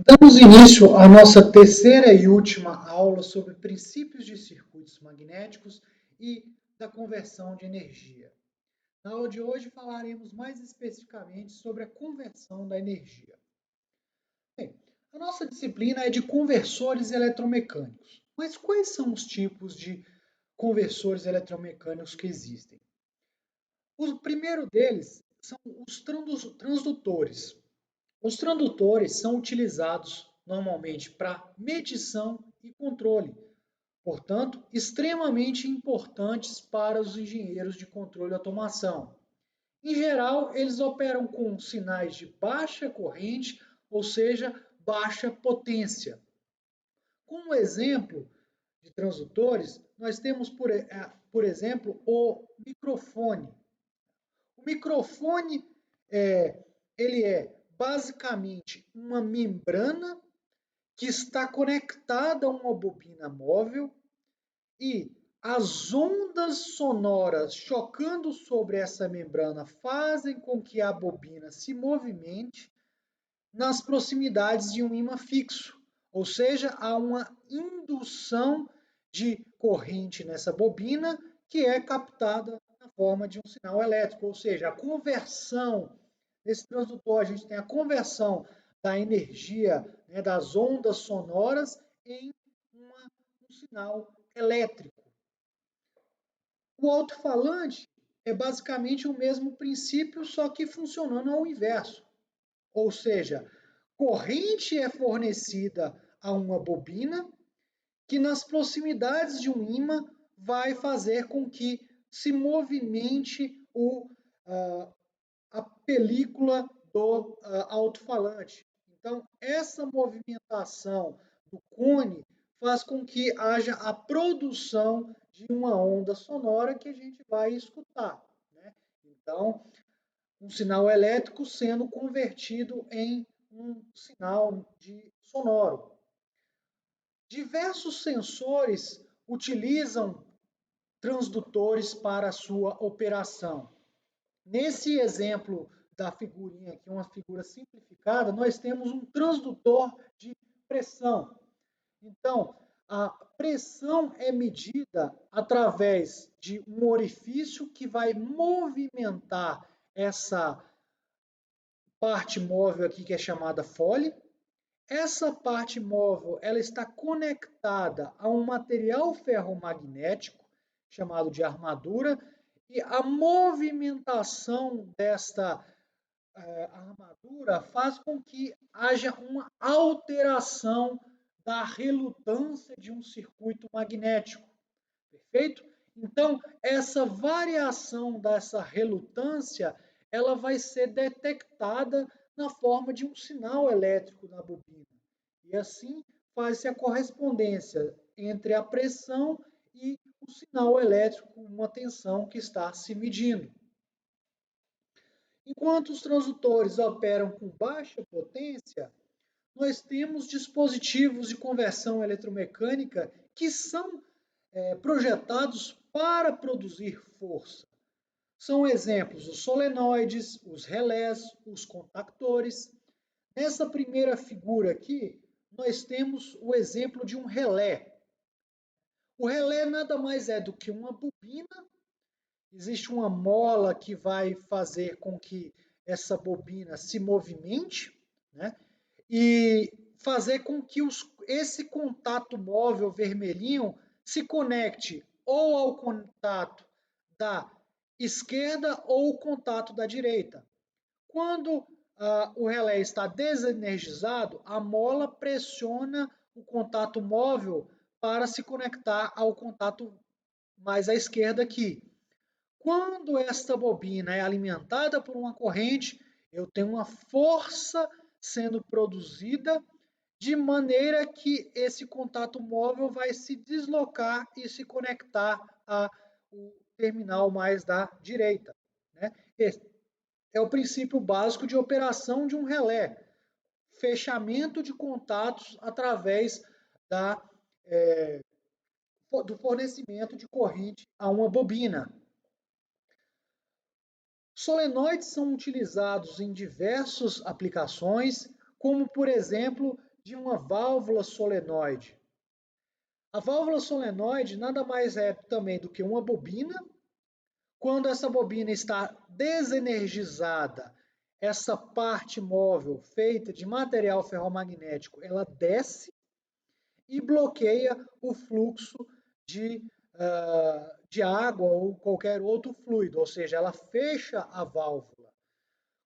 Damos início à nossa terceira e última aula sobre princípios de circuitos magnéticos e da conversão de energia. Na aula de hoje falaremos mais especificamente sobre a conversão da energia. Bem, a nossa disciplina é de conversores eletromecânicos. Mas quais são os tipos de conversores eletromecânicos que existem? O primeiro deles são os transdutores. Os transdutores são utilizados normalmente para medição e controle, portanto, extremamente importantes para os engenheiros de controle e automação. Em geral, eles operam com sinais de baixa corrente, ou seja, baixa potência. Como exemplo de transdutores, nós temos, por exemplo, o microfone. O microfone ele é basicamente uma membrana que está conectada a uma bobina móvel e as ondas sonoras chocando sobre essa membrana fazem com que a bobina se movimente nas proximidades de um ímã fixo, ou seja, há uma indução de corrente nessa bobina que é captada na forma de um sinal elétrico, ou seja, a conversão nesse transdutor, a gente tem a conversão da energia, né, das ondas sonoras em um sinal elétrico. O alto-falante é basicamente o mesmo princípio, só que funcionando ao inverso. Ou seja, corrente é fornecida a uma bobina que nas proximidades de um ímã vai fazer com que se movimente a película do alto-falante. Então, essa movimentação do cone faz com que haja a produção de uma onda sonora que a gente vai escutar, né? Então, um sinal elétrico sendo convertido em um sinal sonoro. Diversos sensores utilizam transdutores para a sua operação. Nesse exemplo da figurinha aqui, uma figura simplificada, nós temos um transdutor de pressão. Então, a pressão é medida através de um orifício que vai movimentar essa parte móvel aqui que é chamada fole. Essa parte móvel ela está conectada a um material ferromagnético chamado de armadura e a movimentação desta armadura faz com que haja uma alteração da relutância de um circuito magnético. Perfeito? Então, essa variação dessa relutância, ela vai ser detectada na forma de um sinal elétrico na bobina. E assim faz-se a correspondência entre a pressão e o sinal elétrico, uma tensão que está se medindo. Enquanto os transdutores operam com baixa potência, nós temos dispositivos de conversão eletromecânica que são projetados para produzir força. São exemplos os solenoides, os relés, os contactores. Nessa primeira figura aqui, nós temos o exemplo de um relé. O relé nada mais é do que uma bobina. Existe uma mola que vai fazer com que essa bobina se movimente, né? E fazer com que esse contato móvel vermelhinho se conecte ou ao contato da esquerda ou o contato da direita. Quando o relé está desenergizado, a mola pressiona o contato móvel para se conectar ao contato mais à esquerda aqui. Quando esta bobina é alimentada por uma corrente, eu tenho uma força sendo produzida de maneira que esse contato móvel vai se deslocar e se conectar ao terminal mais da direita, né? Esse é o princípio básico de operação de um relé. Fechamento de contatos através da, do fornecimento de corrente a uma bobina. Solenoides são utilizados em diversas aplicações, como, por exemplo, de uma válvula solenoide. A válvula solenoide nada mais é também do que uma bobina. Quando essa bobina está desenergizada, essa parte móvel feita de material ferromagnético, ela desce e bloqueia o fluxo de, de água ou qualquer outro fluido, ou seja, ela fecha a válvula.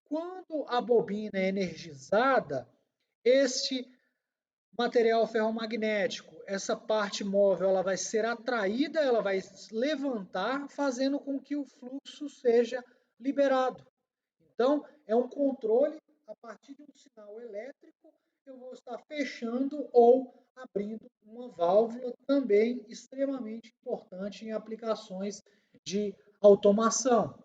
Quando a bobina é energizada, este material ferromagnético, essa parte móvel, ela vai ser atraída, ela vai levantar, fazendo com que o fluxo seja liberado. Então, é um controle a partir de um sinal elétrico, eu vou estar fechando ou abrindo uma válvula, também extremamente importante em aplicações de automação.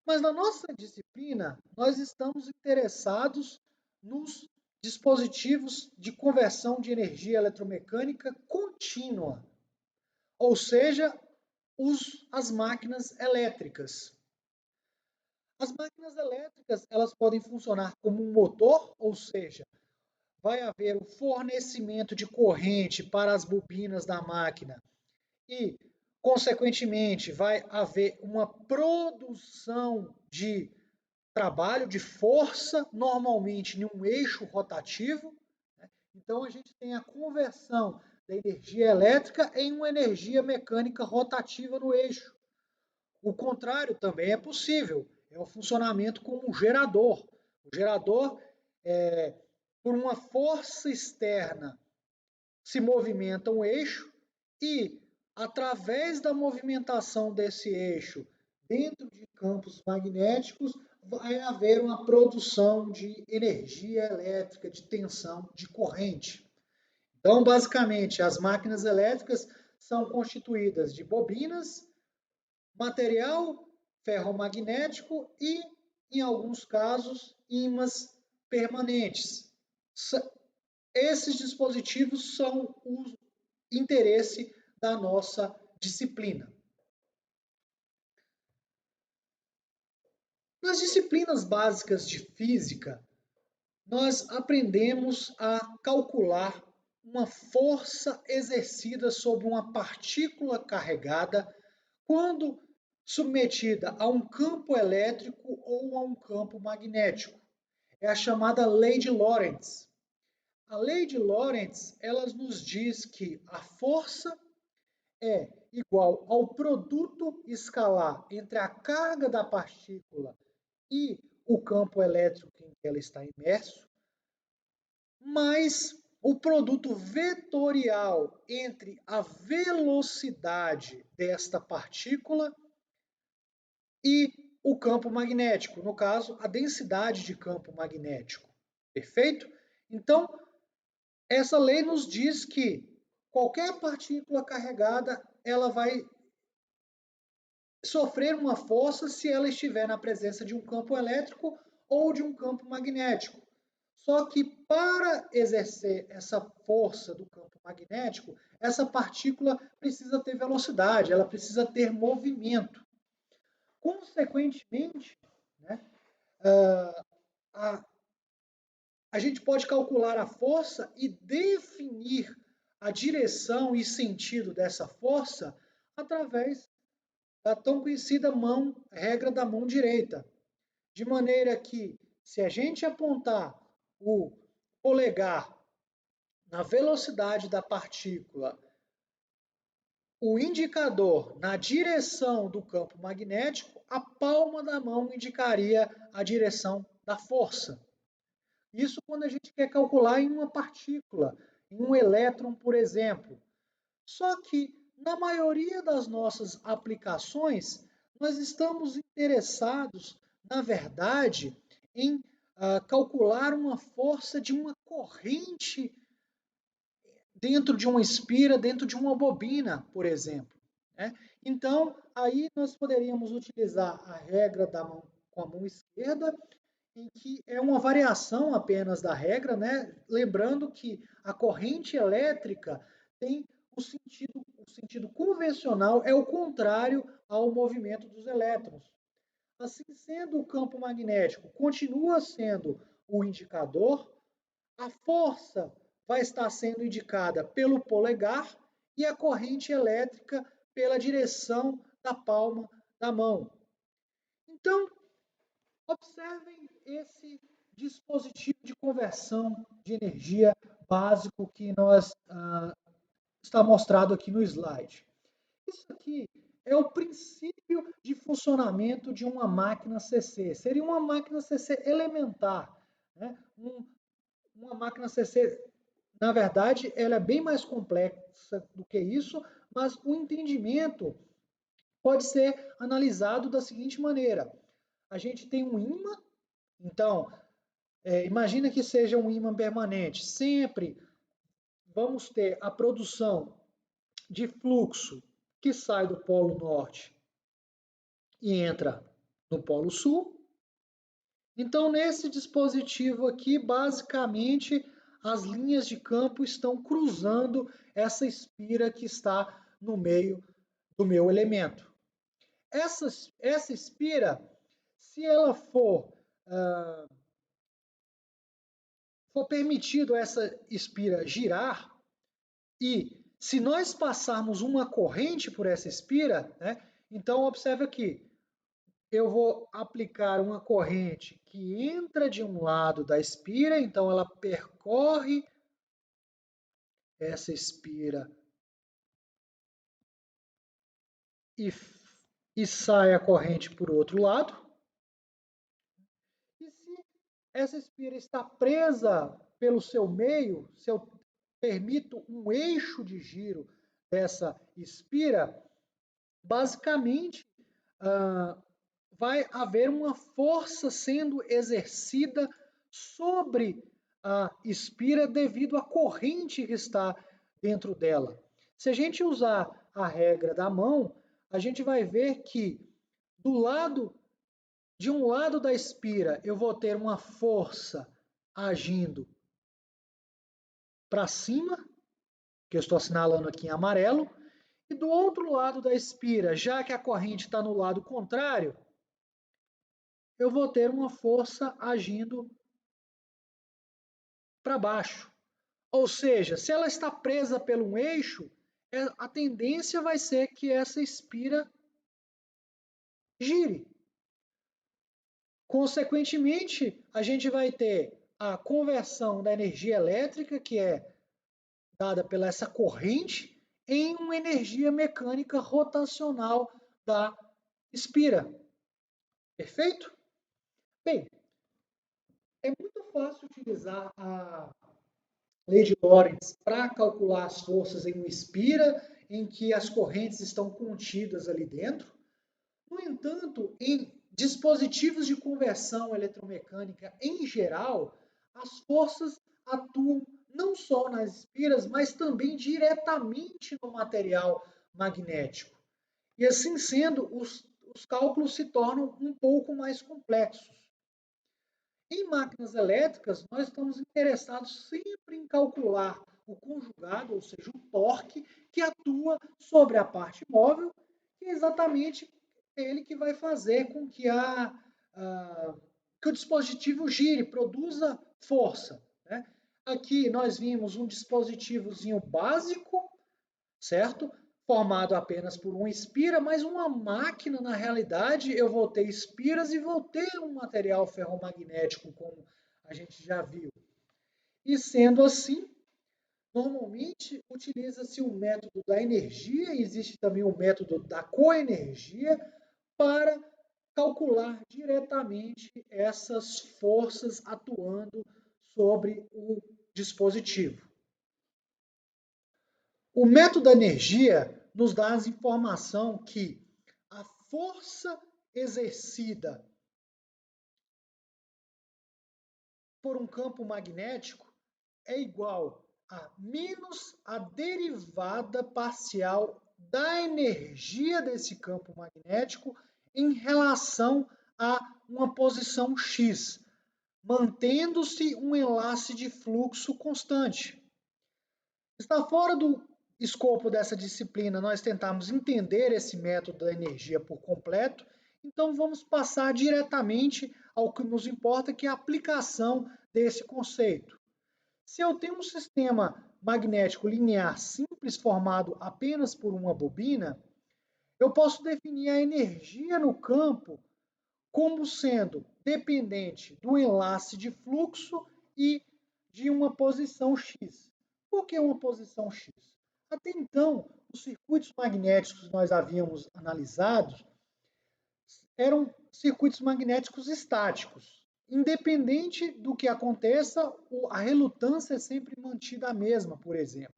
Mas na nossa disciplina, nós estamos interessados nos dispositivos de conversão de energia eletromecânica contínua, ou seja, as máquinas elétricas. As máquinas elétricas, elas podem funcionar como um motor, ou seja, vai haver o fornecimento de corrente para as bobinas da máquina e, consequentemente, vai haver uma produção de trabalho, de força, normalmente em um eixo rotativo. Então, a gente tem a conversão da energia elétrica em uma energia mecânica rotativa no eixo. O contrário também é possível, é o funcionamento como um gerador. O gerador, por uma força externa, se movimenta um eixo e, através da movimentação desse eixo dentro de campos magnéticos, vai haver uma produção de energia elétrica, de tensão, de corrente. Então, basicamente, as máquinas elétricas são constituídas de bobinas, material ferromagnético e, em alguns casos, ímãs permanentes. Esses dispositivos são o interesse da nossa disciplina. Nas disciplinas básicas de física, nós aprendemos a calcular uma força exercida sobre uma partícula carregada quando submetida a um campo elétrico ou a um campo magnético. É a chamada lei de Lorentz. A lei de Lorentz, ela nos diz que a força é igual ao produto escalar entre a carga da partícula e o campo elétrico em que ela está imerso, mais o produto vetorial entre a velocidade desta partícula e o campo magnético, no caso, a densidade de campo magnético. Perfeito? Então, essa lei nos diz que qualquer partícula carregada, ela vai sofrer uma força se ela estiver na presença de um campo elétrico ou de um campo magnético. Só que para exercer essa força do campo magnético, essa partícula precisa ter velocidade, ela precisa ter movimento. Consequentemente, né, a gente pode calcular a força e definir a direção e sentido dessa força através da tão conhecida regra da mão direita. De maneira que, se a gente apontar o polegar na velocidade da partícula, o indicador na direção do campo magnético, a palma da mão indicaria a direção da força. Isso quando a gente quer calcular em uma partícula, em um elétron, por exemplo. Só que, na maioria das nossas aplicações, nós estamos interessados, na verdade, em calcular uma força de uma corrente dentro de uma espira, dentro de uma bobina, por exemplo. Né? Então, aí nós poderíamos utilizar a regra da mão com a mão esquerda, em que é uma variação apenas da regra, né? Lembrando que a corrente elétrica tem o sentido convencional, é o contrário ao movimento dos elétrons. Assim sendo, o campo magnético continua sendo o indicador, a força vai estar sendo indicada pelo polegar e a corrente elétrica pela direção da palma da mão. Então, observem esse dispositivo de conversão de energia básico que está mostrado aqui no slide. Isso aqui é o princípio de funcionamento de uma máquina CC. Seria uma máquina CC elementar, né? Uma máquina CC, na verdade, ela é bem mais complexa do que isso, mas o entendimento pode ser analisado da seguinte maneira. A gente tem um ímã, então, imagina que seja um ímã permanente. Sempre vamos ter a produção de fluxo que sai do Polo Norte e entra no Polo Sul. Então, nesse dispositivo aqui, basicamente, as linhas de campo estão cruzando essa espira que está no meio do meu elemento. Essa espira, se ela for permitido essa espira girar, e se nós passarmos uma corrente por essa espira, né, então observe aqui, eu vou aplicar uma corrente que entra de um lado da espira, então ela percorre essa espira e sai a corrente por outro lado. E se essa espira está presa pelo seu meio, se eu permito um eixo de giro dessa espira, basicamente vai haver uma força sendo exercida sobre a espira devido à corrente que está dentro dela. Se a gente usar a regra da mão, a gente vai ver que de um lado da espira eu vou ter uma força agindo para cima, que eu estou assinalando aqui em amarelo, e do outro lado da espira, já que a corrente está no lado contrário, eu vou ter uma força agindo para baixo. Ou seja, se ela está presa pelo um eixo, a tendência vai ser que essa espira gire. Consequentemente, a gente vai ter a conversão da energia elétrica, que é dada pela essa corrente, em uma energia mecânica rotacional da espira. Perfeito? Bem, é muito fácil utilizar a lei de Lorentz para calcular as forças em uma espira em que as correntes estão contidas ali dentro. No entanto, em dispositivos de conversão eletromecânica em geral, as forças atuam não só nas espiras, mas também diretamente no material magnético. E assim sendo, os cálculos se tornam um pouco mais complexos. Em máquinas elétricas, nós estamos interessados sempre em calcular o conjugado, ou seja, o torque, que atua sobre a parte móvel, que é exatamente ele que vai fazer com que o dispositivo gire, produza força. Né? Aqui nós vimos um dispositivozinho básico, certo? Formado apenas por uma espira, mas uma máquina, na realidade, eu vou ter espiras e vou ter um material ferromagnético, como a gente já viu. E sendo assim, normalmente utiliza-se o método da energia, existe também o método da coenergia, para calcular diretamente essas forças atuando sobre o dispositivo. O método da energia nos dá a informação que a força exercida por um campo magnético é igual a menos a derivada parcial da energia desse campo magnético em relação a uma posição x, mantendo-se um enlace de fluxo constante. Está fora do escopo dessa disciplina nós tentarmos entender esse método da energia por completo, Então vamos passar diretamente ao que nos importa, que é a aplicação desse conceito. Se eu tenho um sistema magnético linear simples formado apenas por uma bobina, eu posso definir a energia no campo como sendo dependente do enlace de fluxo e de uma posição x. Por que uma posição x? Até então, os circuitos magnéticos que nós havíamos analisado eram circuitos magnéticos estáticos. Independente do que aconteça, a relutância é sempre mantida a mesma, por exemplo.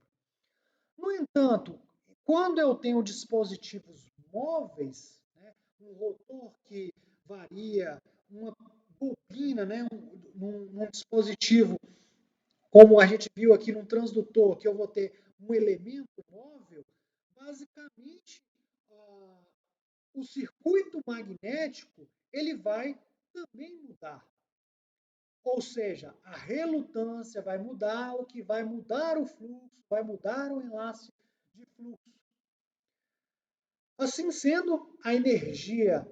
No entanto, quando eu tenho dispositivos móveis, né, um rotor que varia, uma bobina, né, num dispositivo, como a gente viu aqui num transdutor, que eu vou ter um elemento móvel, basicamente o circuito magnético ele vai também mudar. Ou seja, a relutância vai mudar, o que vai mudar o fluxo, vai mudar o enlace de fluxo. Assim sendo, a energia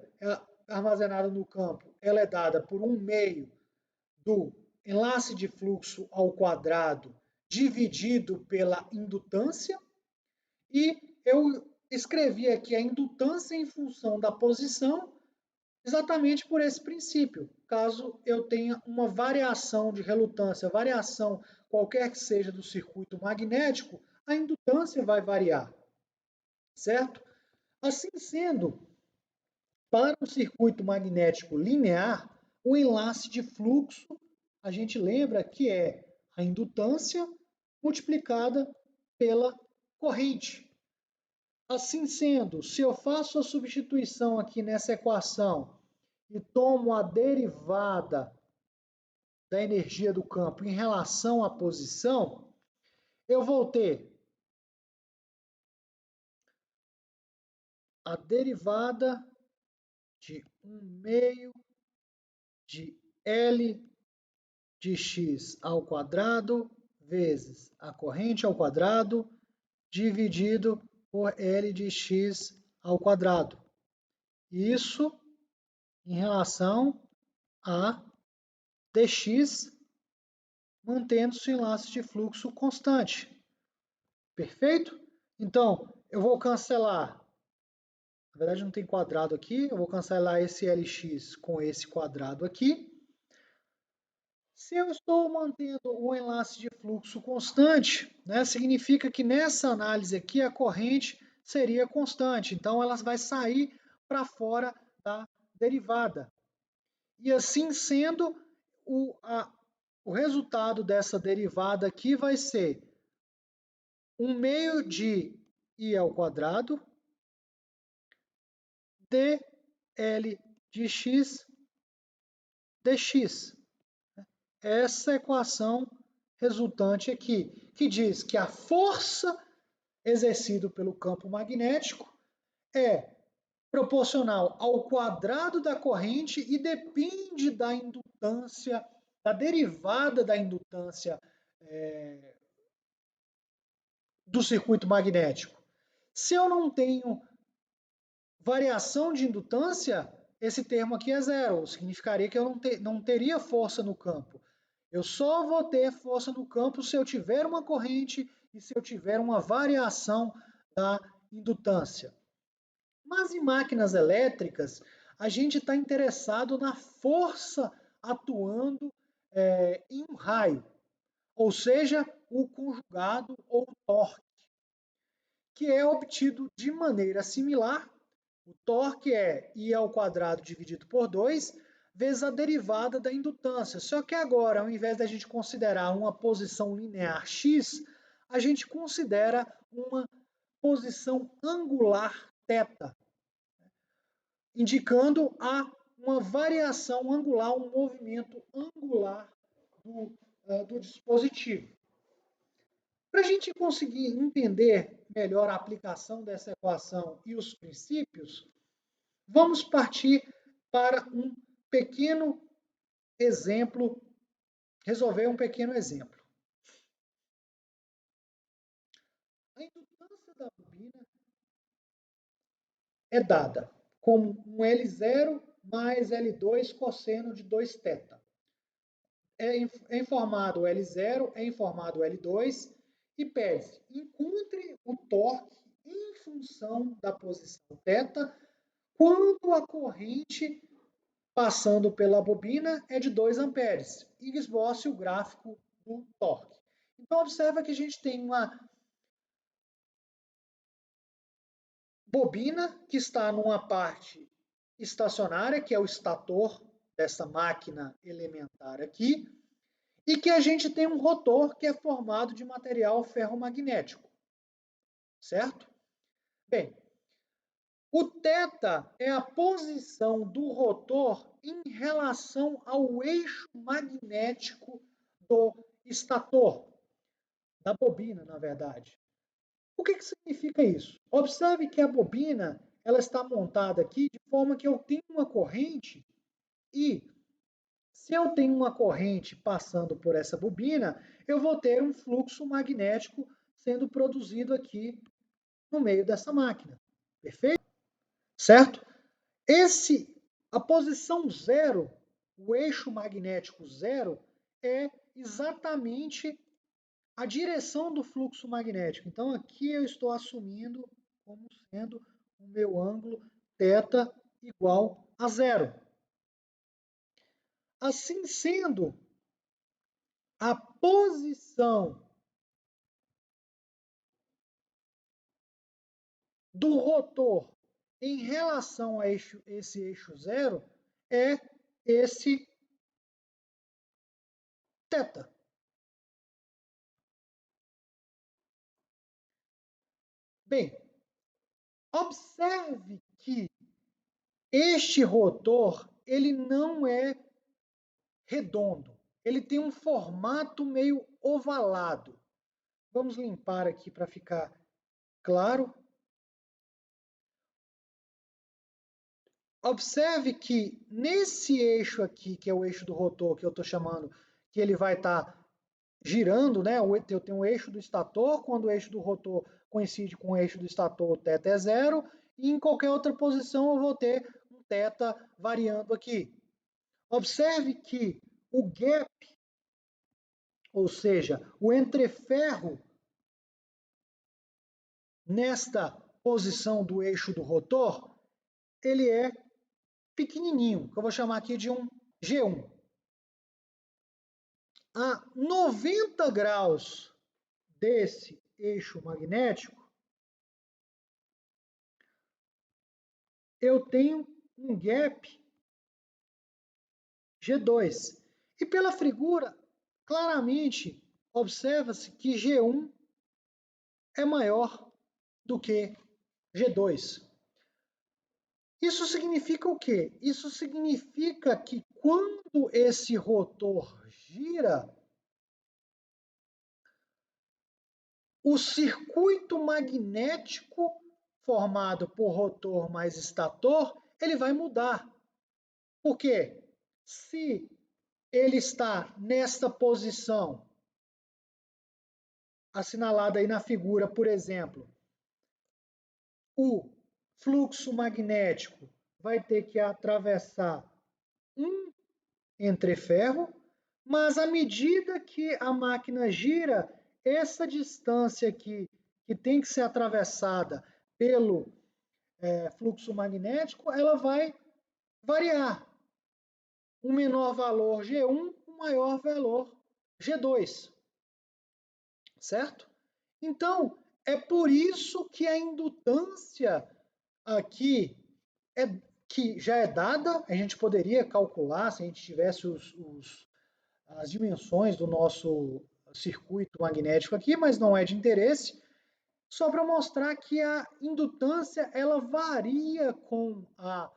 armazenada no campo ela é dada por um meio do enlace de fluxo ao quadrado dividido pela indutância, e eu escrevi aqui a indutância em função da posição, exatamente por esse princípio. Caso eu tenha uma variação de relutância, variação qualquer que seja do circuito magnético, a indutância vai variar, certo? Assim sendo, para o circuito magnético linear, o enlace de fluxo, a gente lembra que é a indutância multiplicada pela corrente. Assim sendo, se eu faço a substituição aqui nessa equação e tomo a derivada da energia do campo em relação à posição, eu vou ter a derivada de 1 meio de L de x ao quadrado vezes a corrente ao quadrado dividido por L de x ao quadrado. Isso em relação a dx, mantendo-se o enlace de fluxo constante. Perfeito? Então, eu vou cancelar. Na verdade, não tem quadrado aqui. Eu vou cancelar esse Lx com esse quadrado aqui. Se eu estou mantendo um enlace de fluxo constante, né, significa que nessa análise aqui a corrente seria constante. Então, ela vai sair para fora da derivada. E assim sendo, o resultado dessa derivada aqui vai ser 1 meio de I ao quadrado dl de x dx. Essa equação resultante aqui, que diz que a força exercida pelo campo magnético é proporcional ao quadrado da corrente e depende da indutância, da derivada da indutância do circuito magnético. Se eu não tenho variação de indutância, esse termo aqui é zero, significaria que eu não teria força no campo. Eu só vou ter força no campo se eu tiver uma corrente e se eu tiver uma variação da indutância. Mas em máquinas elétricas, a gente está interessado na força atuando em um raio, ou seja, o conjugado ou torque, que é obtido de maneira similar. O torque é I ao quadrado dividido por 2, vezes a derivada da indutância. Só que agora, ao invés da gente considerar uma posição linear x, a gente considera uma posição angular θ, indicando uma variação angular, um movimento angular do dispositivo. Para a gente conseguir entender melhor a aplicação dessa equação e os princípios, vamos partir para um pequeno exemplo, resolver um pequeno exemplo. A indutância da bobina é dada como um L0 mais L2 cosseno de 2θ. É informado o L0, é informado o L2 e pede, encontre o torque em função da posição θ quando a corrente passando pela bobina é de 2 amperes e esboce o gráfico do torque. Então, observa que a gente tem uma bobina que está numa parte estacionária, que é o estator dessa máquina elementar aqui, e que a gente tem um rotor que é formado de material ferromagnético, certo? Bem, o θ é a posição do rotor em relação ao eixo magnético do estator, da bobina, na verdade. O que significa isso? Observe que a bobina ela está montada aqui de forma que eu tenho uma corrente e, se eu tenho uma corrente passando por essa bobina, eu vou ter um fluxo magnético sendo produzido aqui no meio dessa máquina. Perfeito? Certo? A posição zero, o eixo magnético zero, é exatamente a direção do fluxo magnético. Então, aqui eu estou assumindo como sendo o meu ângulo θ igual a zero. Assim sendo, a posição do rotor em relação a esse eixo zero é esse θ. Bem, observe que este rotor ele não é redondo, ele tem um formato meio ovalado. Vamos limpar aqui para ficar claro. Observe que nesse eixo aqui, que é o eixo do rotor, que eu estou chamando, que ele vai estar girando, né? Eu tenho o eixo do estator, quando o eixo do rotor coincide com o eixo do estator, o θ é zero, e em qualquer outra posição eu vou ter um θ variando aqui. Observe que o gap, ou seja, o entreferro nesta posição do eixo do rotor, ele é pequenininho, que eu vou chamar aqui de um G1. A 90 graus desse eixo magnético, eu tenho um gap G2. E pela figura, claramente observa-se que G1 é maior do que G2. Isso significa o quê? Isso significa que quando esse rotor gira, o circuito magnético formado por rotor mais estator, ele vai mudar. Por quê? Se ele está nesta posição, assinalada aí na figura, por exemplo, o fluxo magnético vai ter que atravessar um entreferro, mas à medida que a máquina gira, essa distância aqui, que tem que ser atravessada pelo fluxo magnético, ela vai variar. Um menor valor G1, um maior valor G2. Certo? Então, é por isso que a indutância aqui que já é dada, a gente poderia calcular se a gente tivesse as dimensões do nosso circuito magnético aqui, mas não é de interesse, só para mostrar que a indutância ela varia com a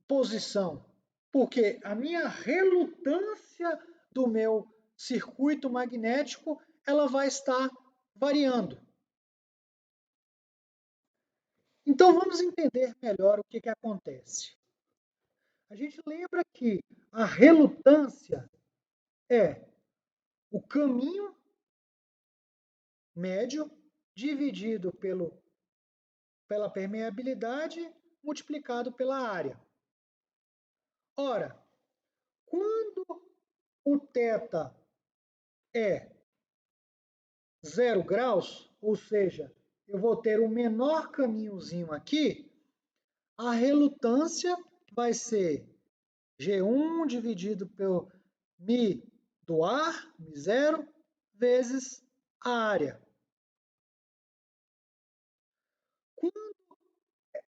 posição, porque a minha relutância do meu circuito magnético ela vai estar variando. Então vamos entender melhor o que acontece. A gente lembra que a relutância é o caminho médio dividido pelo pela permeabilidade multiplicado pela área. Ora, quando o θ é 0 graus, ou seja, eu vou ter o menor caminhozinho aqui, a relutância vai ser G1 dividido pelo μ do ar, μ0, vezes a área. Quando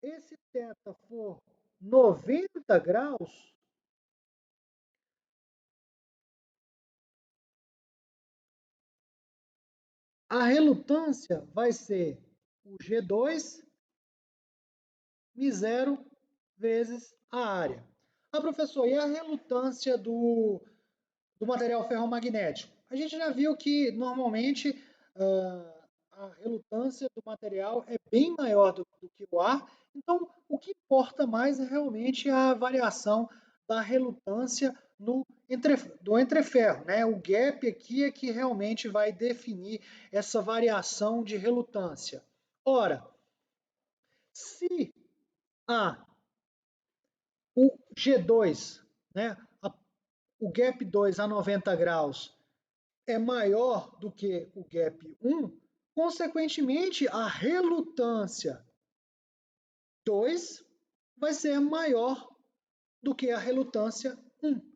esse θ for 90 graus, a relutância vai ser o G2 μ0 vezes a área. Ah, professor, e a relutância do material ferromagnético? A gente já viu que, normalmente, a relutância do material é bem maior do que o ar, então o que importa mais é realmente a variação da relutância do entreferro, né? O gap aqui é que realmente vai definir essa variação de relutância. Ora, se o G2, né, o gap 2 a 90 graus é maior do que o gap 1, consequentemente, a relutância 2 vai ser maior do que a relutância 1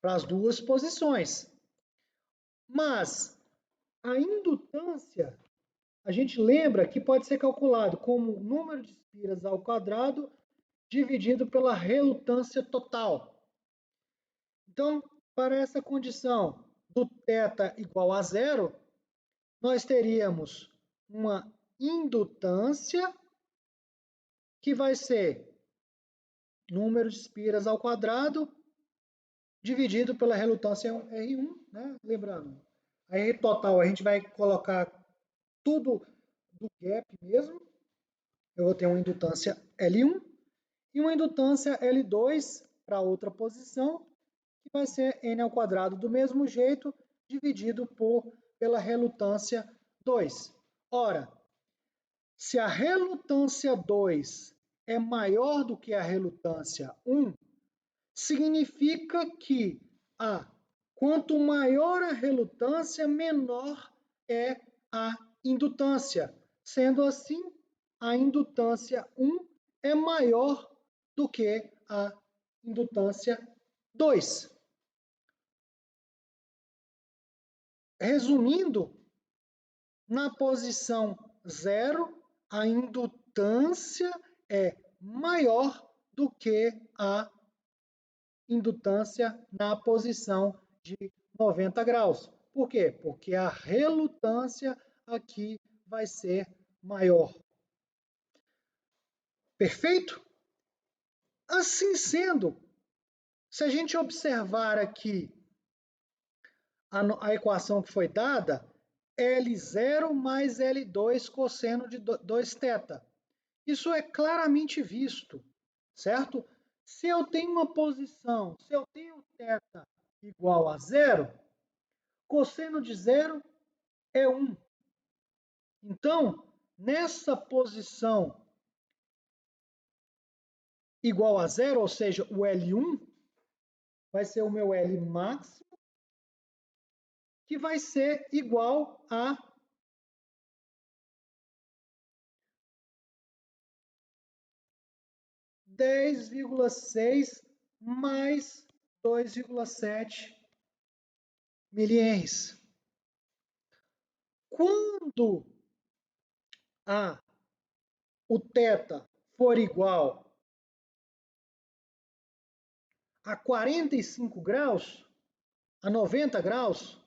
para as duas posições. Mas a indutância, a gente lembra que pode ser calculado como número de espiras ao quadrado dividido pela relutância total. Então, para essa condição do θ igual a 0, nós teríamos uma indutância que vai ser número de espiras ao quadrado dividido pela relutância R1, né? Lembrando, a R total a gente vai colocar tudo do gap mesmo. Eu vou ter uma indutância L1 e uma indutância L2 para outra posição, que vai ser N ao quadrado do mesmo jeito, dividido pela relutância 2. Ora, se a relutância 2 é maior do que a relutância 1, significa que quanto maior a relutância, menor é a indutância. Sendo assim, a indutância 1 é maior do que a indutância 2. Resumindo, na posição 0, a indutância é maior do que a indutância na posição de 90 graus. Por quê? Porque a relutância aqui vai ser maior. Perfeito? Assim sendo, se a gente observar aqui a equação que foi dada, L0 mais L2 cosseno de 2θ. Isso é claramente visto, certo? Se eu tenho uma posição, se eu tenho θ igual a 0, cosseno de 0 é 1. Então, nessa posição igual a 0, ou seja, o L1, vai ser o meu L máximo, que vai ser igual a 10,6 mais 2,7 milihenries. Quando o θ for igual a 45 graus, a 90 graus,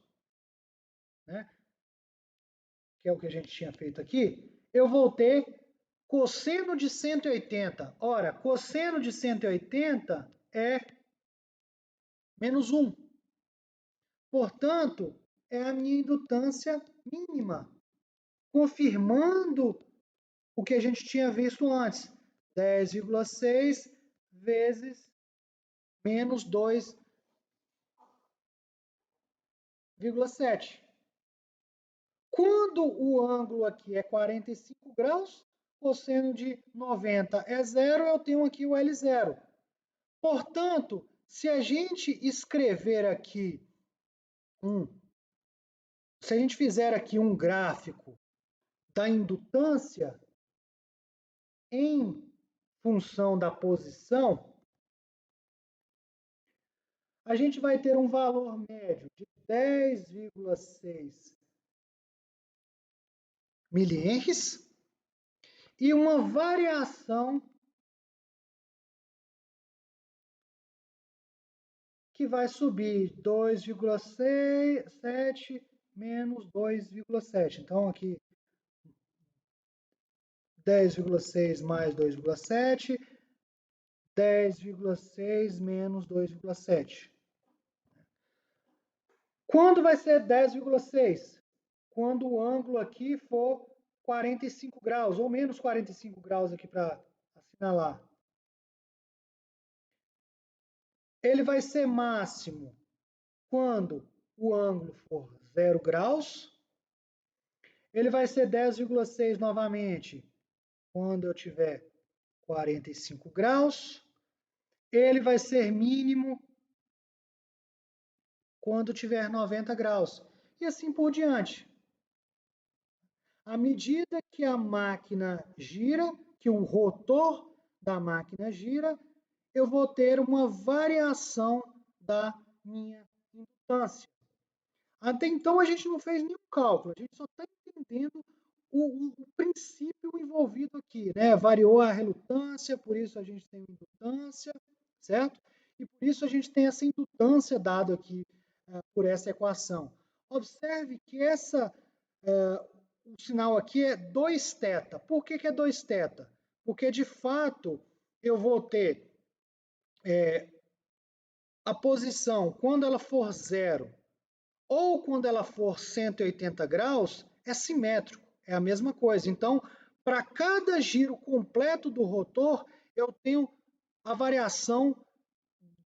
né, que é o que a gente tinha feito aqui, eu vou ter cosseno de 180. Ora, cosseno de 180 é menos 1. Portanto, é a minha indutância mínima, confirmando o que a gente tinha visto antes. 10,6 vezes menos 2,7. Quando o ângulo aqui é 45 graus, cosseno de 90 é zero, eu tenho aqui o L0. Portanto, se a gente escrever aqui se a gente fizer aqui um gráfico da indutância em função da posição, a gente vai ter um valor médio de 10,6 milihenries e uma variação que vai subir 2,7 menos 2,7. Então, aqui 10,6 mais 2,7, 10,6 menos 2,7. Quando vai ser 10,6? Quando o ângulo aqui for 45 graus, ou menos 45 graus aqui para assinalar. Ele vai ser máximo quando o ângulo for 0 graus. Ele vai ser 10,6 novamente quando eu tiver 45 graus. Ele vai ser mínimo quando tiver 90 graus. E assim por diante. À medida que a máquina gira, que o rotor da máquina gira, eu vou ter uma variação da minha indutância. Até então a gente não fez nenhum cálculo, a gente só está entendendo o princípio envolvido aqui, né? Variou a relutância, por isso a gente tem indutância, certo? E por isso a gente tem essa indutância dada aqui por essa equação. Observe que o sinal aqui é 2θ. Por que é 2θ? Porque, de fato, eu vou ter a posição, quando ela for zero ou quando ela for 180 graus, é simétrico, é a mesma coisa. Então, para cada giro completo do rotor, eu tenho a variação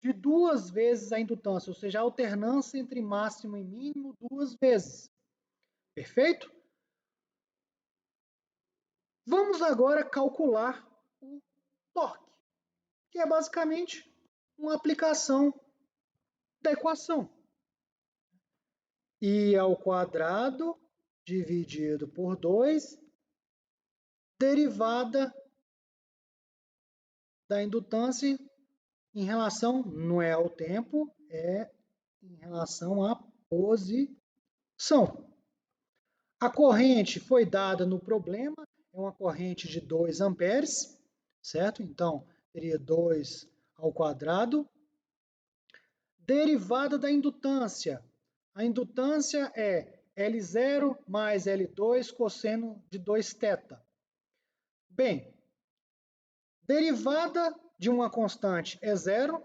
de 2 vezes a indutância, ou seja, a alternância entre máximo e mínimo 2 vezes. Perfeito? Vamos agora calcular o torque, que é basicamente uma aplicação da equação. I ao quadrado dividido por 2, derivada da indutância em relação, não é ao tempo, é em relação à posição. A corrente foi dada no problema, é uma corrente de 2 amperes, certo? Então, teria 2 ao quadrado. Derivada da indutância. A indutância é L0 mais L2 cosseno de 2θ. Bem, derivada de uma constante é zero.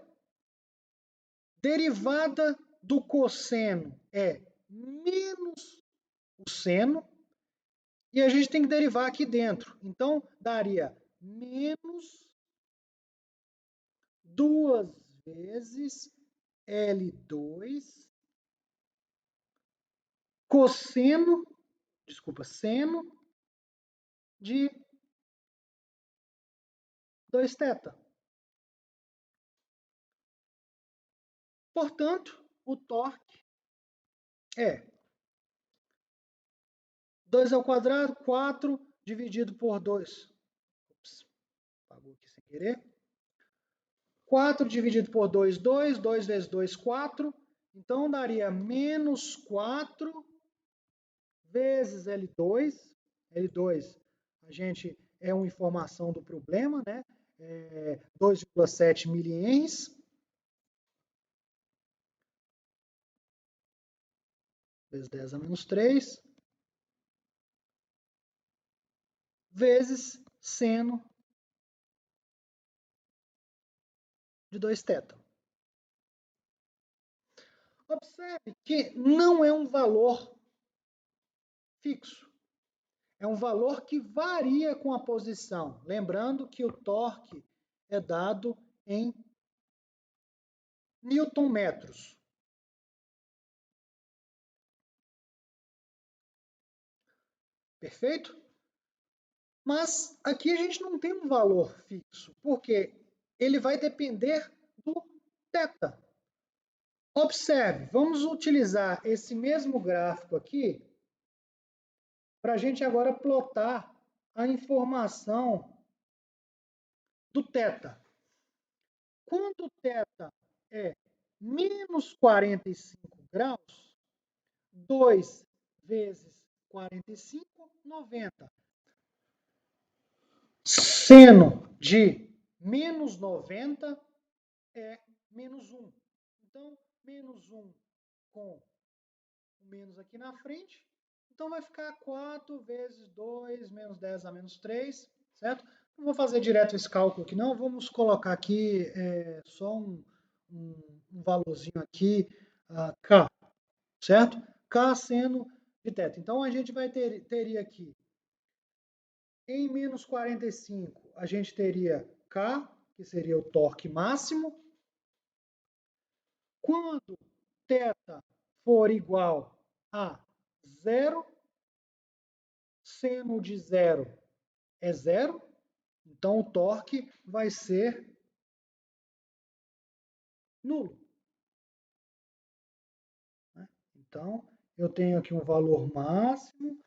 Derivada do cosseno é menos o seno. E a gente tem que derivar aqui dentro. Então, daria menos 2 vezes L2 seno de 2θ. Portanto, o torque é 2 ao quadrado, 4 dividido por 2. Ops, apagou aqui sem querer. 4 dividido por 2, 2. 2 vezes 2, 4. Então, daria menos 4 vezes L2. L2, a gente é uma informação do problema, né? 2,7 milihenries. Vezes 10 a menos 3. Vezes seno de 2θ. Observe que não é um valor fixo. É um valor que varia com a posição. Lembrando que o torque é dado em newton-metros. Perfeito? Mas aqui a gente não tem um valor fixo, porque ele vai depender do θ. Observe, vamos utilizar esse mesmo gráfico aqui para a gente agora plotar a informação do θ. Quando o θ é menos 45 graus, 2 vezes 45, 90. Seno de menos 90 é menos 1. Então, menos 1 com o menos aqui na frente. Então, vai ficar 4 vezes 2, menos 10 a menos 3, certo? Não vou fazer direto esse cálculo aqui, não. Vamos colocar aqui só um valorzinho aqui, K, certo? K seno de θ. Então, a gente teria aqui, em menos 45, a gente teria K, que seria o torque máximo. Quando θ for igual a zero, seno de zero é zero, então o torque vai ser nulo. Então, eu tenho aqui um valor máximo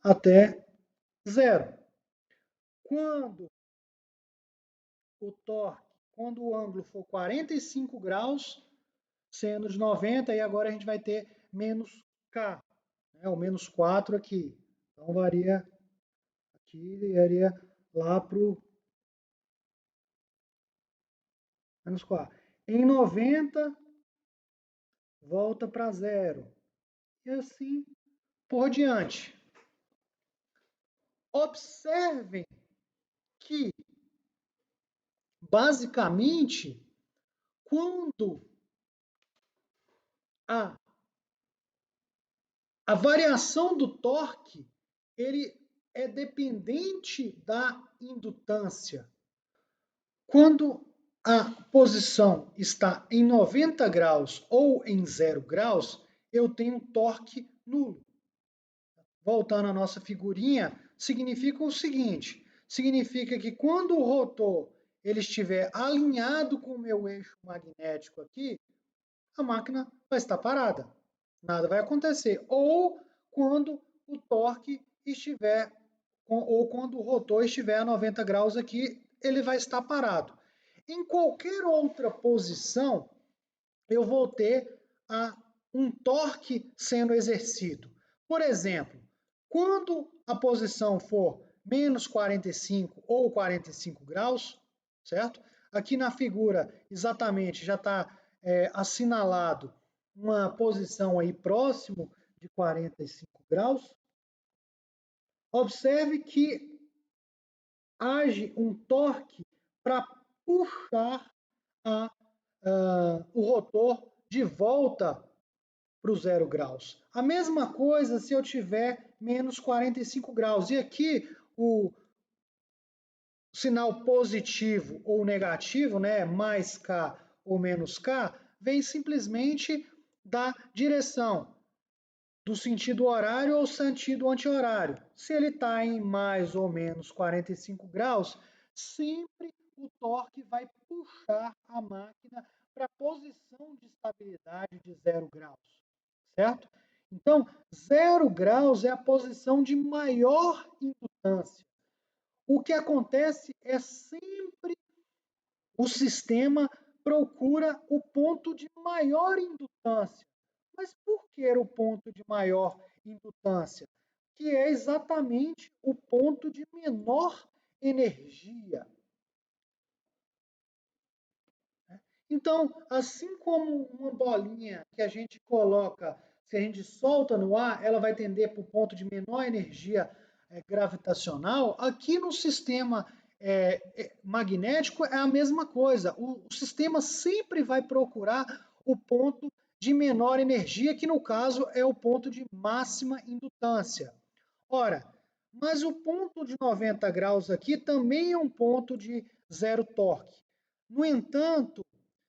até zero. Quando o ângulo for 45 graus, seno de 90, e agora a gente vai ter menos K, né, o menos 4 aqui. Então, varia aqui, varia lá para o menos 4. Em 90, volta para zero. E assim por diante. Observem que, basicamente, quando a variação do torque ele é dependente da indutância. Quando a posição está em 90 graus ou em 0 graus, eu tenho torque nulo. Voltando à nossa figurinha, significa o seguinte, significa que quando o rotor ele estiver alinhado com o meu eixo magnético aqui, a máquina vai estar parada. Nada vai acontecer. Ou quando o torque estiver, ou quando o rotor estiver a 90 graus aqui, ele vai estar parado. Em qualquer outra posição, eu vou ter um torque sendo exercido. Por exemplo, quando a posição for menos 45 ou 45 graus, certo? Aqui na figura, exatamente, já está assinalado uma posição aí próximo de 45 graus. Observe que age um torque para puxar o rotor de volta para o 0 graus. A mesma coisa se eu tiver menos 45 graus. E aqui o sinal positivo ou negativo, né, mais K ou menos K, vem simplesmente da direção, do sentido horário ou sentido anti-horário. Se ele está em mais ou menos 45 graus, sempre o torque vai puxar a máquina para a posição de estabilidade de 0 graus, certo? Então, 0 graus é a posição de maior indutância. O que acontece é sempre o sistema procura o ponto de maior indutância. Mas por que o ponto de maior indutância? Que é exatamente o ponto de menor energia. Então, assim como uma bolinha que a gente coloca, se a gente solta no ar, ela vai tender para o ponto de menor energia gravitacional, aqui no sistema magnético é a mesma coisa. O sistema sempre vai procurar o ponto de menor energia, que no caso é o ponto de máxima indutância. Ora, mas o ponto de 90 graus aqui também é um ponto de zero torque. No entanto,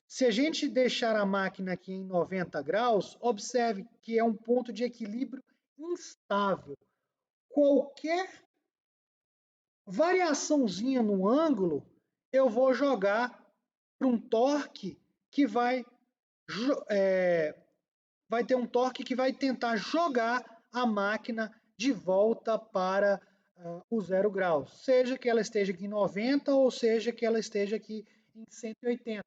se a gente deixar a máquina aqui em 90 graus, observe que é um ponto de equilíbrio instável. qualquer variaçãozinha no ângulo, eu vou jogar para um torque que vai ter um torque que vai tentar jogar a máquina de volta para o 0 graus, seja que ela esteja aqui em 90 ou seja que ela esteja aqui em 180.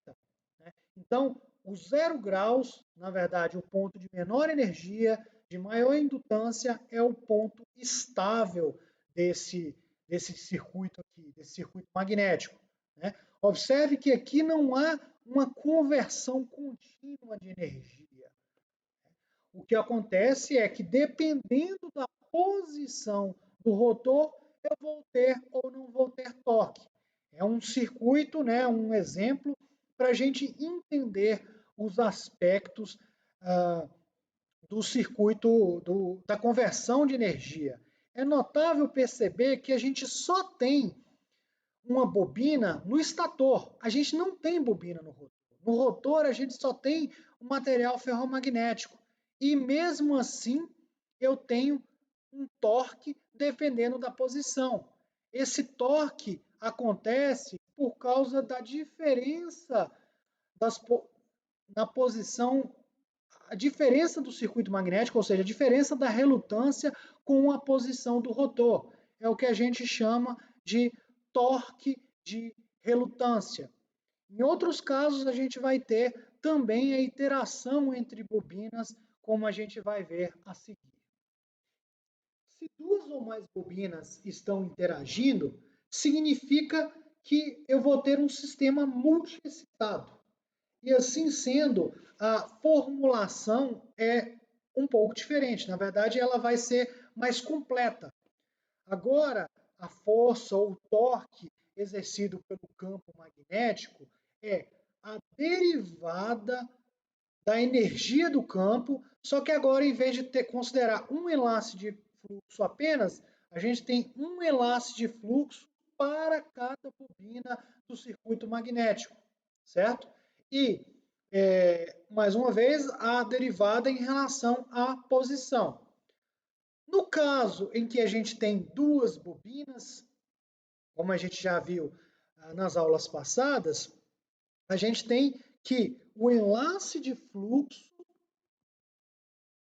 Né? Então, o 0 graus, na verdade, o ponto de menor energia, de maior indutância, é o ponto estável desse circuito aqui, desse circuito magnético. Né? Observe que aqui não há uma conversão contínua de energia. O que acontece é que, dependendo da posição do rotor, eu vou ter ou não vou ter torque. É um circuito, né, um exemplo para a gente entender os aspectos do circuito da conversão de energia. É notável perceber que a gente só tem uma bobina no estator. A gente não tem bobina no rotor. No rotor, a gente só tem o material ferromagnético. E mesmo assim, eu tenho um torque dependendo da posição. Esse torque acontece por causa da diferença na posição, a diferença do circuito magnético, ou seja, a diferença da relutância com a posição do rotor. É o que a gente chama de torque de relutância. Em outros casos, a gente vai ter também a interação entre bobinas, como a gente vai ver a seguir. Se duas ou mais bobinas estão interagindo, significa que eu vou ter um sistema multi-excitado. E assim sendo, a formulação é um pouco diferente. Na verdade, ela vai ser mais completa. Agora, a força ou o torque exercido pelo campo magnético é a derivada da energia do campo, só que agora, em vez de considerar um enlace de fluxo apenas, a gente tem um enlace de fluxo para cada bobina do circuito magnético, certo? E, mais uma vez, a derivada em relação à posição. No caso em que a gente tem duas bobinas, como a gente já viu nas aulas passadas, a gente tem que o enlace de fluxo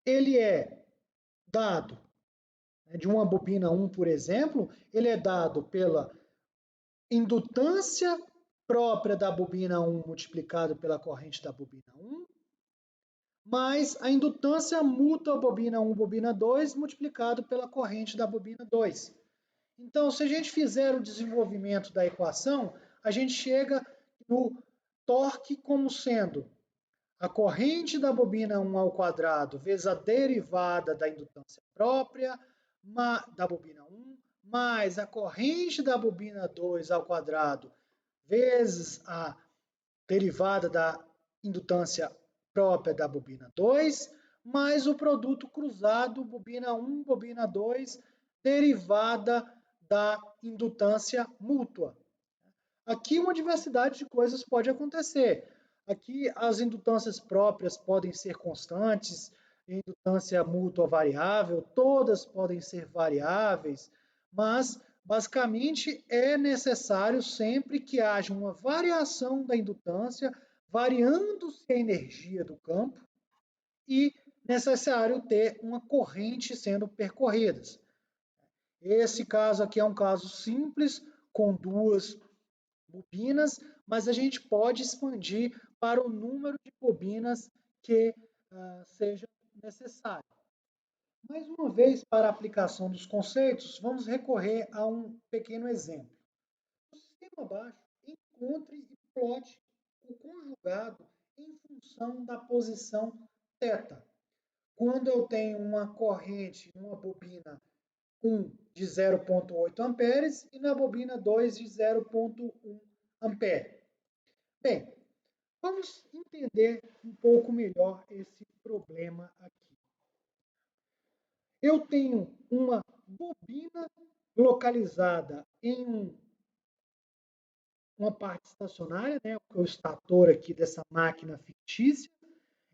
ele é dado de uma bobina 1, por exemplo, ele é dado pela indutância própria da bobina 1 multiplicado pela corrente da bobina 1, mais a indutância mútua bobina 1, bobina 2, multiplicado pela corrente da bobina 2. Então, se a gente fizer o desenvolvimento da equação, a gente chega no torque como sendo a corrente da bobina 1 ao quadrado vezes a derivada da indutância própria da bobina 1, mais a corrente da bobina 2 ao quadrado vezes a derivada da indutância própria da bobina 2, mais o produto cruzado bobina 1, bobina 2, derivada da indutância mútua. Aqui uma diversidade de coisas pode acontecer. Aqui as indutâncias próprias podem ser constantes, indutância mútua variável, todas podem ser variáveis, mas basicamente é necessário sempre que haja uma variação da indutância, variando-se a energia do campo, e necessário ter uma corrente sendo percorrida. Esse caso aqui é um caso simples, com duas bobinas, mas a gente pode expandir para o número de bobinas que seja necessário. Mais uma vez, para a aplicação dos conceitos, vamos recorrer a um pequeno exemplo. No sistema abaixo, encontre e plote o conjugado em função da posição θ. Quando eu tenho uma corrente numa bobina 1 de 0,8 amperes e na bobina 2 de 0,1 ampere. Bem, vamos entender um pouco melhor esse problema aqui. Eu tenho uma bobina localizada em uma parte estacionária, né, o estator aqui dessa máquina fictícia,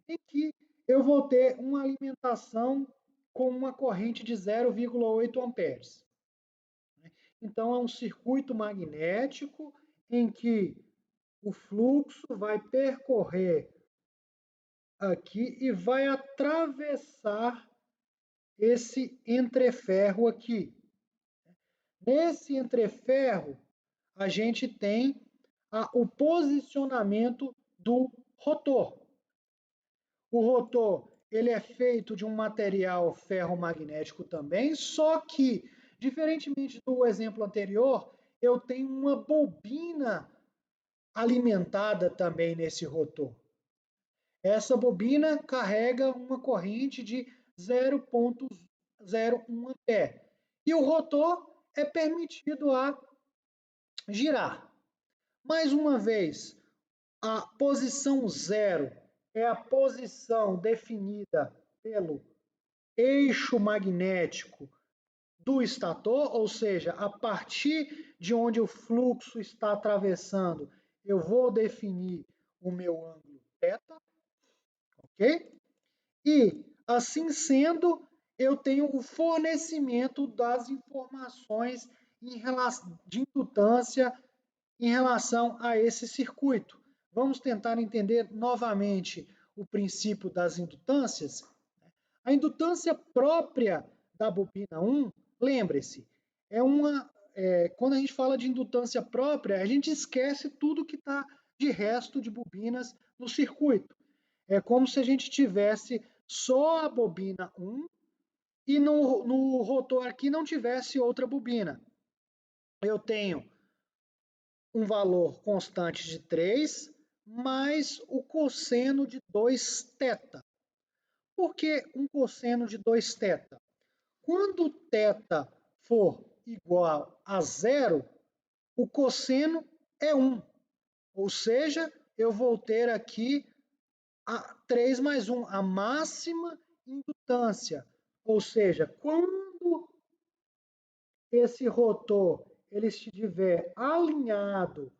em que eu vou ter uma alimentação com uma corrente de 0,8 amperes. Então, é um circuito magnético em que o fluxo vai percorrer aqui e vai atravessar esse entreferro aqui. Nesse entreferro, a gente tem o posicionamento do rotor. O rotor ele é feito de um material ferromagnético também, só que, diferentemente do exemplo anterior, eu tenho uma bobina alimentada também nesse rotor. Essa bobina carrega uma corrente de 0,01 ampere. E o rotor é permitido a girar. Mais uma vez, a posição zero é a posição definida pelo eixo magnético do estator, ou seja, a partir de onde o fluxo está atravessando, eu vou definir o meu ângulo θ, ok? E, assim sendo, eu tenho o fornecimento das informações de indutância em relação a esse circuito. Vamos tentar entender novamente o princípio das indutâncias? A indutância própria da bobina 1, lembre-se, quando a gente fala de indutância própria, a gente esquece tudo que está de resto de bobinas no circuito. É como se a gente tivesse só a bobina 1 e no rotor aqui não tivesse outra bobina. Eu tenho um valor constante de 3 mais o cosseno de 2θ. Por que um cosseno de 2θ? Quando θ for igual a zero, o cosseno é 1. Ou seja, eu vou ter aqui a 3 mais 1, a máxima indutância. Ou seja, quando esse rotor ele estiver alinhado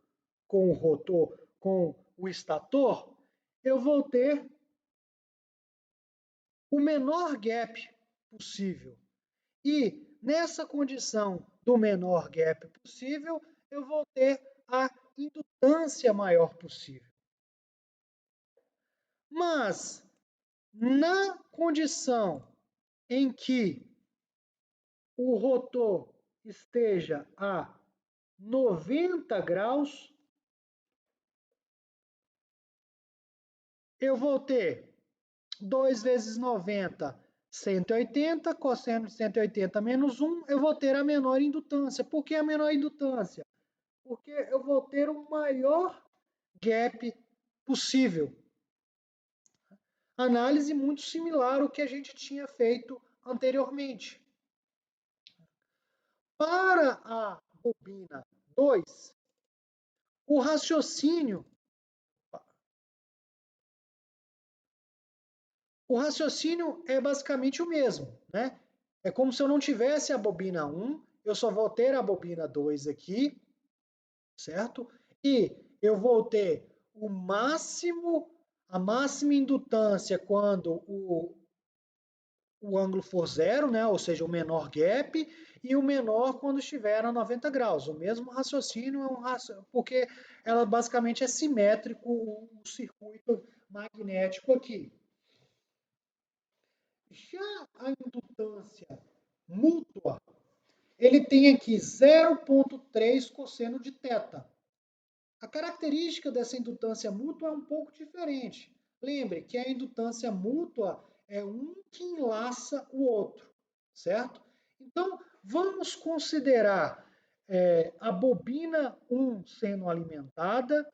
com o rotor, com o estator, eu vou ter o menor gap possível. E nessa condição do menor gap possível, eu vou ter a indutância maior possível. Mas, na condição em que o rotor esteja a 90 graus, eu vou ter 2 vezes 90, 180, cosseno de 180 menos 1, eu vou ter a menor indutância. Por que a menor indutância? Porque eu vou ter o maior gap possível. Análise muito similar ao que a gente tinha feito anteriormente. Para a bobina 2, o raciocínio é basicamente o mesmo, né? É como se eu não tivesse a bobina 1, eu só vou ter a bobina 2 aqui, certo? E eu vou ter a máxima indutância quando o ângulo for zero, né? Ou seja, o menor gap, e o menor quando estiver a 90 graus. O mesmo raciocínio porque ela basicamente é simétrico o circuito magnético aqui. Já a indutância mútua, ele tem aqui 0,3 cosseno de θ. A característica dessa indutância mútua é um pouco diferente. Lembre que a indutância mútua é um que enlaça o outro, certo? Então, vamos considerar a bobina 1 sendo alimentada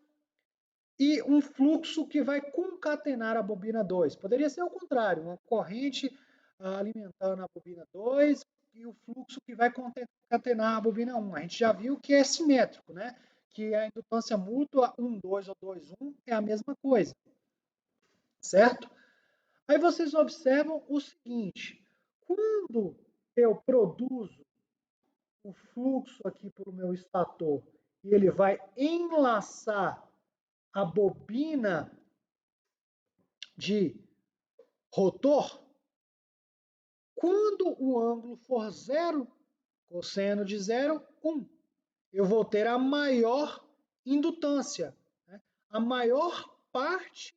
e um fluxo que vai concatenar a bobina 2. Poderia ser o contrário, uma corrente alimentando a bobina 2 e o fluxo que vai concatenar a bobina 1. A gente já viu que é simétrico, né? Que a indutância mútua 1, 2 ou 2, 1 é a mesma coisa, certo? Aí vocês observam o seguinte, quando eu produzo o fluxo aqui pelo meu estator e ele vai enlaçar a bobina de rotor, Quando o ângulo for zero, cosseno de zero, 1. Eu vou ter a maior indutância. A maior parte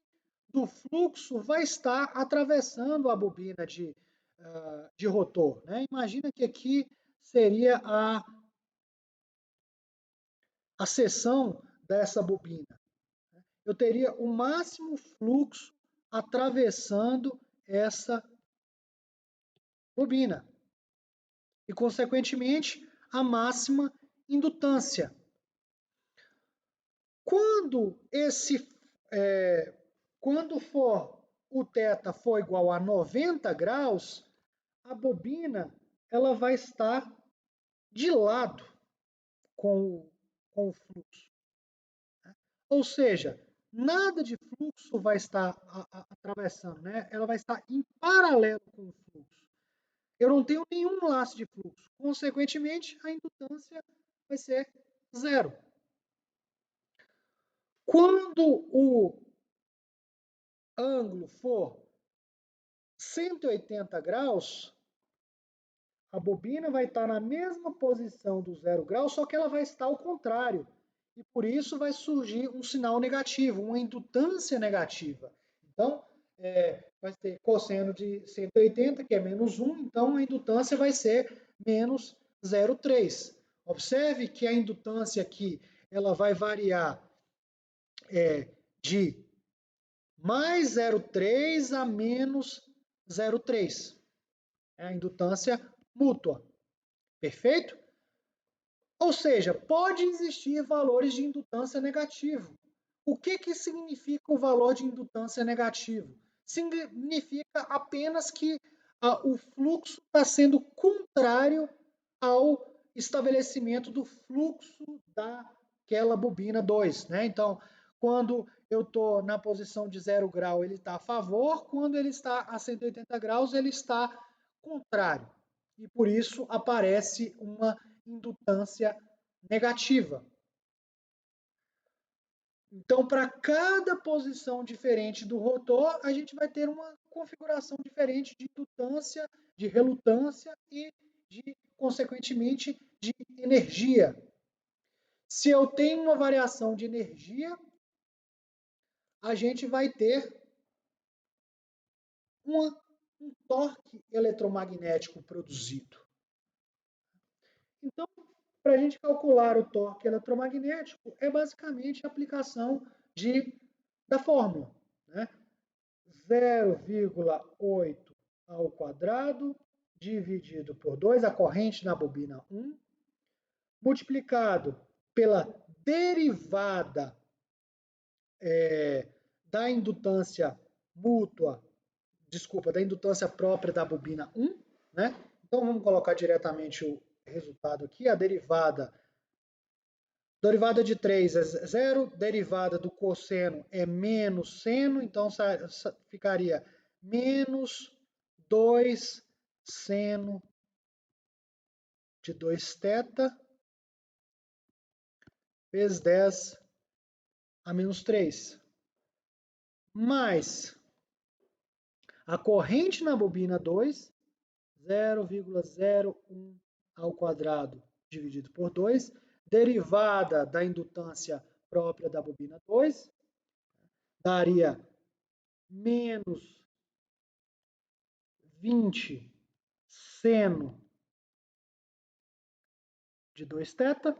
do fluxo vai estar atravessando a bobina de rotor. Imagina que aqui seria a seção dessa bobina. Eu teria o máximo fluxo atravessando essa bobina e, consequentemente, a máxima indutância. Quando o θ for igual a 90 graus, a bobina ela vai estar de lado com o fluxo. Ou seja, nada de fluxo vai estar atravessando, ela vai estar em paralelo com o fluxo. Eu não tenho nenhum laço de fluxo. Consequentemente, a indutância vai ser zero. Quando o ângulo for 180 graus, a bobina vai estar na mesma posição do 0 grau, só que ela vai estar ao contrário. E por isso vai surgir um sinal negativo, uma indutância negativa. Então, vai ter cosseno de 180, que é menos 1, então a indutância vai ser menos 0,3. Observe que a indutância aqui ela vai variar de mais 0,3 a menos 0,3. É a indutância mútua. Perfeito? Ou seja, pode existir valores de indutância negativo. O que significa o valor de indutância negativo? Significa apenas que o fluxo está sendo contrário ao estabelecimento do fluxo daquela bobina 2. Então, quando eu estou na posição de 0 grau, ele está a favor, quando ele está a 180 graus, ele está contrário. E por isso aparece uma indutância negativa. Então, para cada posição diferente do rotor, a gente vai ter uma configuração diferente de indutância, de relutância e, consequentemente, de energia. Se eu tenho uma variação de energia, a gente vai ter um torque eletromagnético produzido. Então, para a gente calcular o torque eletromagnético, é basicamente a aplicação da fórmula. 0,8 ao quadrado dividido por 2, a corrente na bobina 1, multiplicado pela derivada da indutância mútua, da indutância própria da bobina 1. Então, vamos colocar diretamente o resultado aqui. A derivada de 3 é 0, derivada do cosseno é menos seno, então ficaria menos 2 seno de 2θ vezes 10 a menos 3. Mais a corrente na bobina 2, 0,01 ao quadrado dividido por 2, derivada da indutância própria da bobina 2, daria menos 20 seno de 2θ,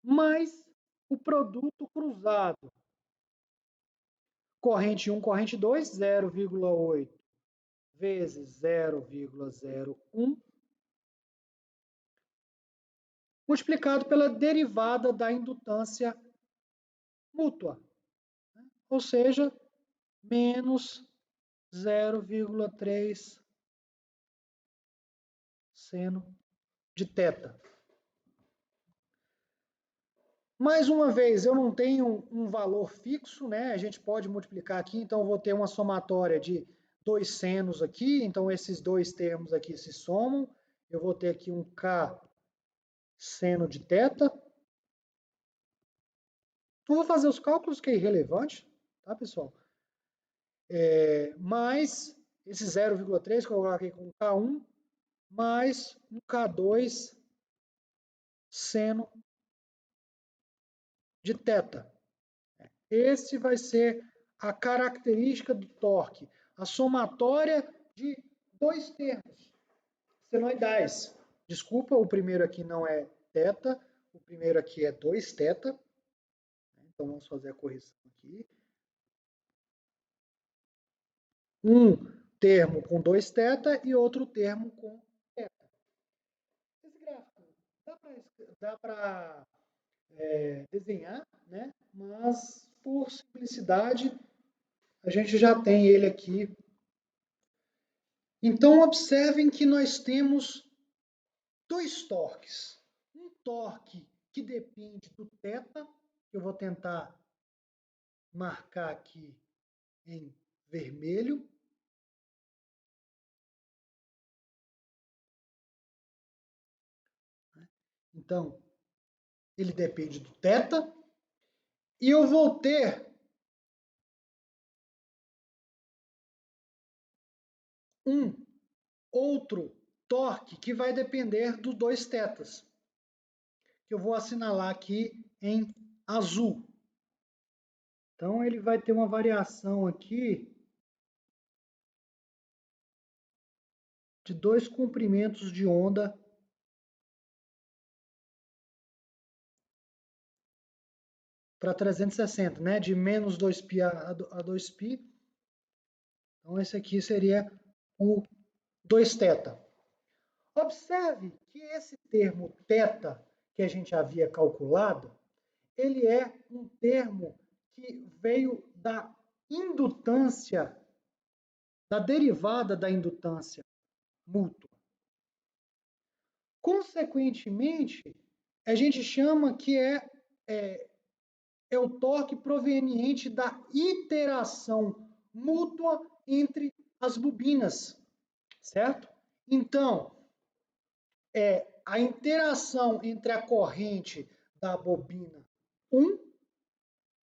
mais o produto cruzado. Corrente 1, corrente 2, 0,8 vezes 0,01, multiplicado pela derivada da indutância mútua, ou seja, menos 0,3 seno de θ. Mais uma vez, eu não tenho um valor fixo, a gente pode multiplicar aqui, então eu vou ter uma somatória de 2 senos aqui, então esses dois termos aqui se somam, eu vou ter aqui um K seno de θ. Eu vou fazer os cálculos que é irrelevante, tá, pessoal? mais esse 0,3 que eu coloquei com K1, mais um K2 seno de θ. Esse vai ser a característica do torque, a somatória de dois termos senoidais. Desculpa, o primeiro aqui não é θ, o primeiro aqui é 2θ. Então vamos fazer a correção aqui. Um termo com 2θ e outro termo com θ. Esse gráfico dá para desenhar, né? Mas por simplicidade a gente já tem ele aqui. Então observem que nós temos dois torques. Um torque que depende do θ, eu vou tentar marcar aqui em vermelho. Então, ele depende do θ. E eu vou ter um outro torque que vai depender dos dois θs, que eu vou assinalar aqui em azul. Então, ele vai ter uma variação aqui de dois comprimentos de onda para 360, né? De menos 2π a 2π. Então, esse aqui seria o 2θ. Observe que esse termo θ que a gente havia calculado, ele é um termo que veio da indutância, da derivada da indutância mútua. Consequentemente, a gente chama que é o torque proveniente da iteração mútua entre as bobinas, certo? Então, a interação entre a corrente da bobina 1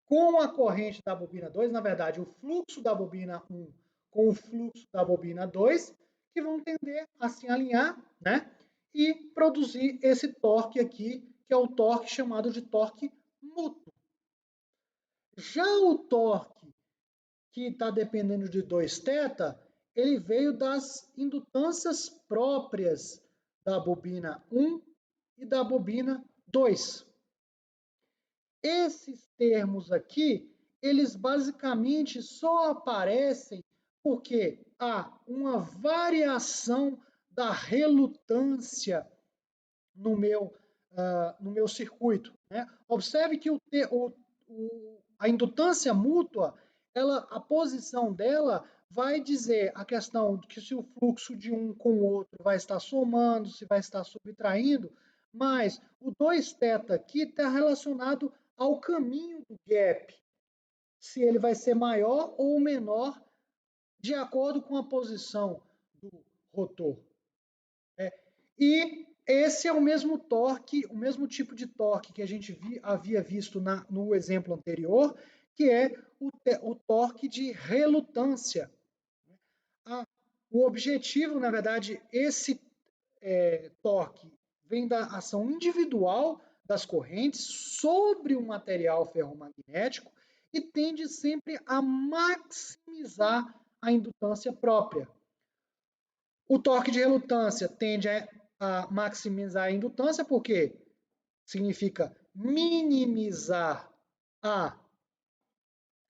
com a corrente da bobina 2, na verdade, o fluxo da bobina 1 com o fluxo da bobina 2, que vão tender a se alinhar, né? E produzir esse torque aqui, que é o torque chamado de torque mútuo. Já o torque que está dependendo de 2θ, ele veio das indutâncias próprias da bobina 1 e da bobina 2. Esses termos aqui, eles basicamente só aparecem porque há uma variação da relutância no meu circuito, né? Observe que a indutância mútua, a posição dela vai dizer a questão de que se o fluxo de um com o outro vai estar somando, se vai estar subtraindo, mas o 2θ aqui está relacionado ao caminho do gap, se ele vai ser maior ou menor de acordo com a posição do rotor. E esse é o mesmo torque, o mesmo tipo de torque que a gente havia visto no exemplo anterior, que é o torque de relutância. O objetivo, na verdade, esse torque vem da ação individual das correntes sobre o material ferromagnético e tende sempre a maximizar a indutância própria. O torque de relutância tende a maximizar a indutância porque significa minimizar a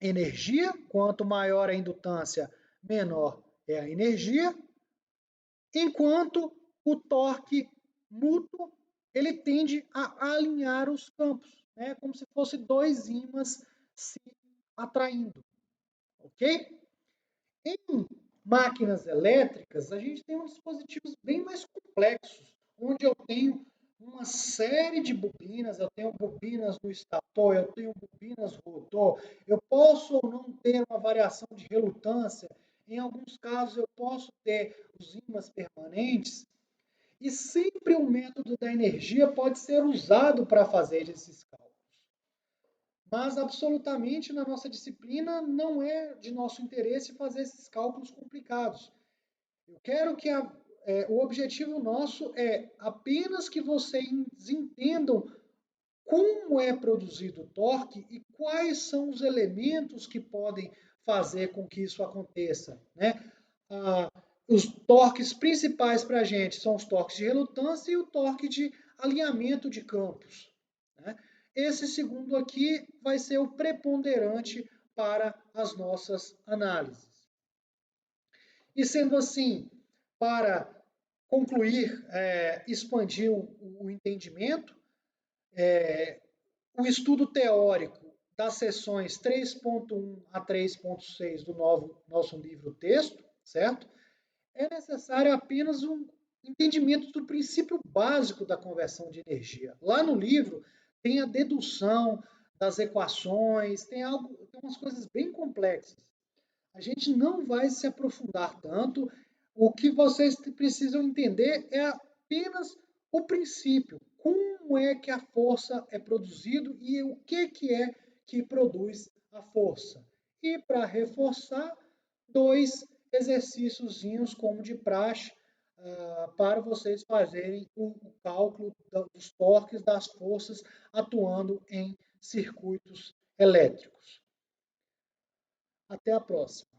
energia. Quanto maior a indutância, menor é a energia. Enquanto o torque mútuo, ele tende a alinhar os campos, né? Como se fosse dois ímãs se atraindo, ok? Em máquinas elétricas, a gente tem uns dispositivos bem mais complexos, onde eu tenho uma série de bobinas, eu tenho bobinas no estator, eu tenho bobinas no rotor, eu posso ou não ter uma variação de relutância, em alguns casos eu posso ter os ímãs permanentes, e sempre o método da energia pode ser usado para fazer esses cálculos. Mas absolutamente na nossa disciplina não é de nosso interesse fazer esses cálculos complicados. Eu quero que o objetivo nosso é apenas que vocês entendam como é produzido o torque e quais são os elementos que podem fazer com que isso aconteça, né? Ah, os torques principais para a gente são os torques de relutância e o torque de alinhamento de campos, né? Esse segundo aqui vai ser o preponderante para as nossas análises. E sendo assim, para concluir, expandir o entendimento, o estudo teórico das seções 3.1 a 3.6 do nosso livro-texto, certo? É necessário apenas um entendimento do princípio básico da conversão de energia. Lá no livro tem a dedução das equações, tem umas coisas bem complexas. A gente não vai se aprofundar tanto. O que vocês precisam entender é apenas o princípio, como é que a força é produzida e o que é que produz a força. E para reforçar, 2 exercíciozinhos como de praxe, para vocês fazerem o cálculo dos torques das forças atuando em circuitos elétricos. Até a próxima.